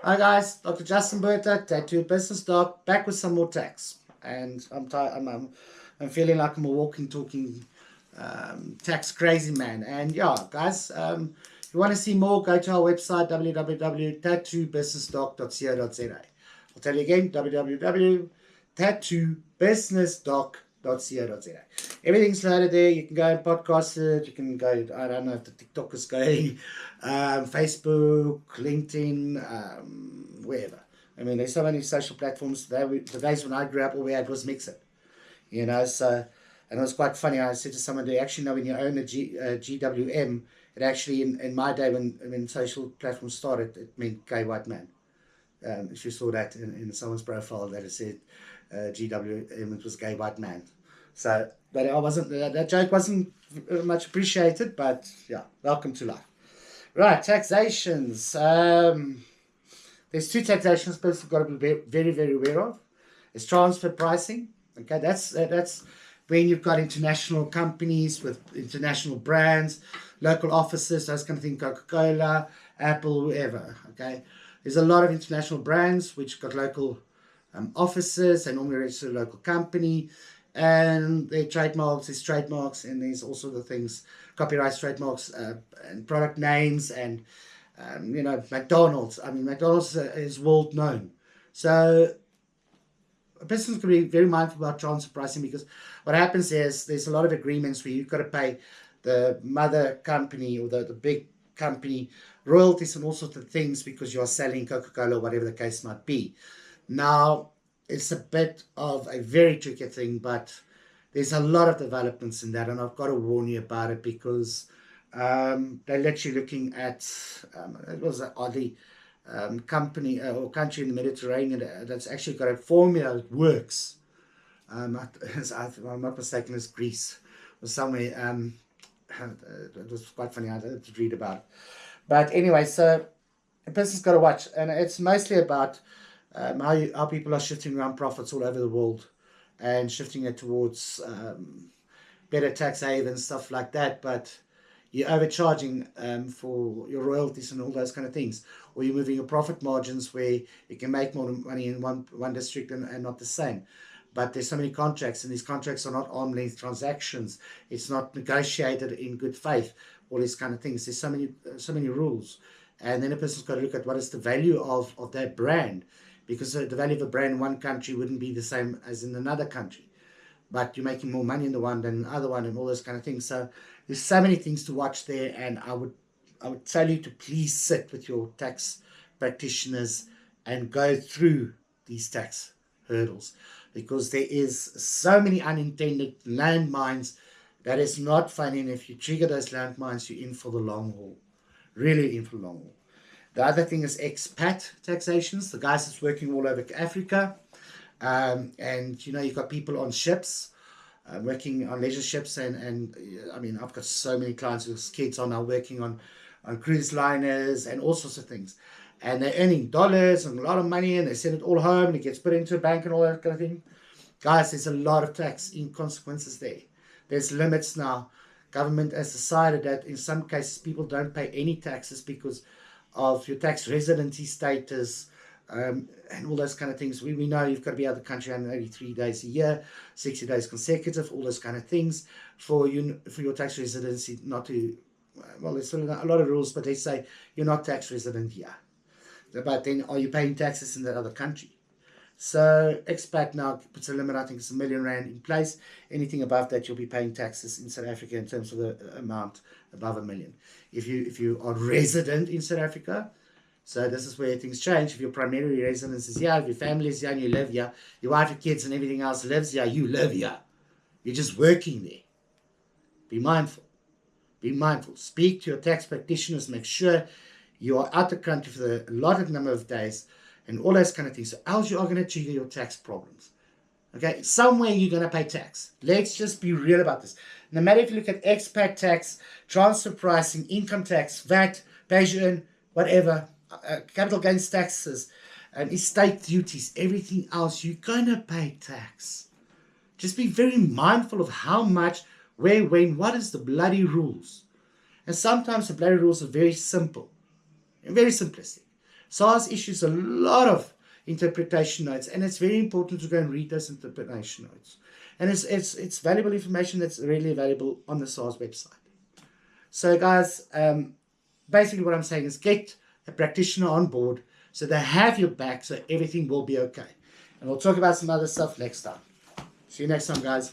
Hi guys, Dr. Justin Berta, Tattoo Business Doc, back with some more tax. And I'm tired. I'm feeling like I'm a walking, talking tax crazy man. And yeah, guys, if you want to see more, go to our website www.tattoobusinessdoc.co.za. I'll tell you again, www.tattoobusinessdoc.co.za. Everything's loaded there. You can go and podcast it. You can go, I don't know if the TikTok is going, Facebook, LinkedIn, wherever. I mean, there's so many social platforms. The days when I grew up, all we had was Mixer. So, and it was quite funny. I said to someone, do you actually know when you own a GWM, it actually, in my day, when social platforms started, it meant gay white man. If you saw that in someone's profile that it said GWM, it was gay white man. So, but I wasn't, that joke wasn't much appreciated, but yeah, welcome to life. Right, taxations. There's two taxations people have got to be very, very aware of. It's transfer pricing. Okay, that's when you've got international companies with international brands, local offices, those kind of things, Coca-Cola, Apple, whoever. Okay, there's a lot of international brands which got local offices. They normally register a local company, and their trademarks, and there's also the things, copyrights, trademarks, and product names, and McDonald's. I mean, McDonald's is world known. So a business can be very mindful about transfer pricing, because what happens is there's a lot of agreements where you've got to pay the mother company or the big company royalties and all sorts of things because you're selling Coca-Cola or whatever the case might be. Now, it's a bit of a very tricky thing, but there's a lot of developments in that, and I've got to warn you about it, because they're literally looking at, it was an oddly company or country in the Mediterranean that's actually got a formula that works. If I'm not mistaken, it's Greece or somewhere. It was quite funny. I had to read about it. But anyway, so a person's got to watch, and it's mostly about how people are shifting around profits all over the world and shifting it towards better tax havens, stuff like that. But you're overcharging for your royalties and all those kind of things, or you're moving your profit margins where you can make more money in one district and not the same. But there's so many contracts, and these contracts are not arm's length transactions. It's not negotiated in good faith. All these kind of things. There's so many rules, and then a person's got to look at what is the value of that brand, because the value of a brand in one country wouldn't be the same as in another country. But you're making more money in the one than the other one, and all those kind of things. So there's so many things to watch there, and I would tell you to please sit with your tax practitioners and go through these tax hurdles, because there is so many unintended landmines that is not fun. And if you trigger those landmines, you're in for the long haul, really in for the long haul. The other thing is expat taxations, the guys that's working all over Africa. And you've got people on ships, working on leisure ships, and I mean, I've got so many clients whose kids are now working on cruise liners and all sorts of things, and they're earning dollars and a lot of money, and they send it all home and it gets put into a bank and all that kind of thing. Guys, there's a lot of tax consequences there. There's limits now. Government has decided that in some cases people don't pay any taxes because of your tax residency status, and all those kind of things. We know you've got to be out of the country 183 days a year, 60 days consecutive, all those kind of things for your tax residency not to, well, there's still a lot of rules, but they say you're not tax resident here. But then are you paying taxes in that other country? So expat now puts a limit, I think it's R1 million in place. Anything above that, you'll be paying taxes in South Africa in terms of the amount above R1 million. If you are resident in South Africa, so this is where things change. If your primary residence is here, if your family is here and you live here, your wife, your kids and everything else lives here, you live here. You're just working there. Be mindful. Be mindful. Speak to your tax practitioners. Make sure you are out the country for the allotted number of days and all those kind of things. So else you are going to trigger your tax problems. Okay, somewhere you're going to pay tax. Let's just be real about this. No matter if you look at expat tax, transfer pricing, income tax, VAT, pay-as-you-earn, whatever, capital gains taxes, estate duties, everything else, you're going to pay tax. Just be very mindful of how much, where, when, what is the bloody rules. And sometimes the bloody rules are very simple and very simplistic. SARS issues a lot of interpretation notes, and it's very important to go and read those interpretation notes. And it's valuable information that's really available on the SARS website. So guys, basically what I'm saying is get a practitioner on board so they have your back, so everything will be okay. And we'll talk about some other stuff next time. See you next time, guys.